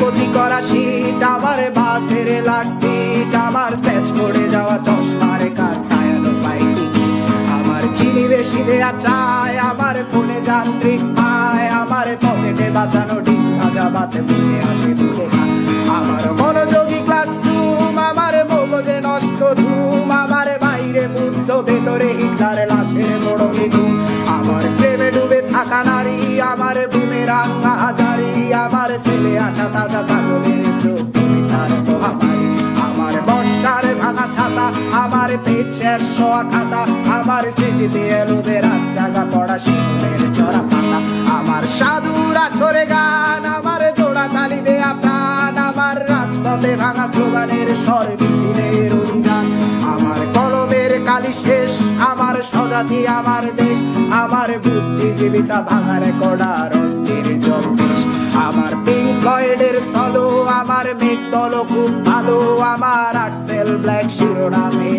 ক্ষতি করা শীত, আমার বাসের লাস্ট সিট, আমার স্পেচ পড়ে যাওয়া চশমার কাজ ছায়ানো পাইনি, আমার চিনি বেশি দেয়া চায়, আমার ফোনে যান্ত্রিক পায়, আমার পকেটে বাঁচানো ডিম ভাজা বাতে বুঝে আসে বুঝে খায়, আমার মনোযোগী ক্লাসরুম, আমার মগজে নষ্ট ধুম, আমার বাইরে বুদ্ধ ভেতরে হিটলার লাশের বড় ঘুম, আমার প্রেমে ডুবে থাকা নারী, আমার বুমেরাং হাজারি, আমার ফেলে আসা তাজা কাজলের চোখ তার মহামারী, আমার বর্ষার ভাঙা ছাতা, আমার পেট শেষ হওয়া খাতা, আমার সেজেতে এলোদের রাত জাগা পড়া শিমুলের চড়া পাতা, আমার সাধুর আসরে গান, আমার জোড়া তালি দেয়া প্রাণ, আমার রাজপথে ভাঙা স্লোগানের স্বর মিছিলের অভিযান, আমার কলমের কালি শেষ, আমার স্বজাতি আমার দেশ, আমার বুদ্ধিজীবিতা ভাঙার কড়ার অস্থির জম্পেশ, আমার পিঙ্ক ফ্লয়েডের সলো, আমার মেঘ দল খুব ভালো, আমার আর্টসেল ব্ল্যাক শিরোনামে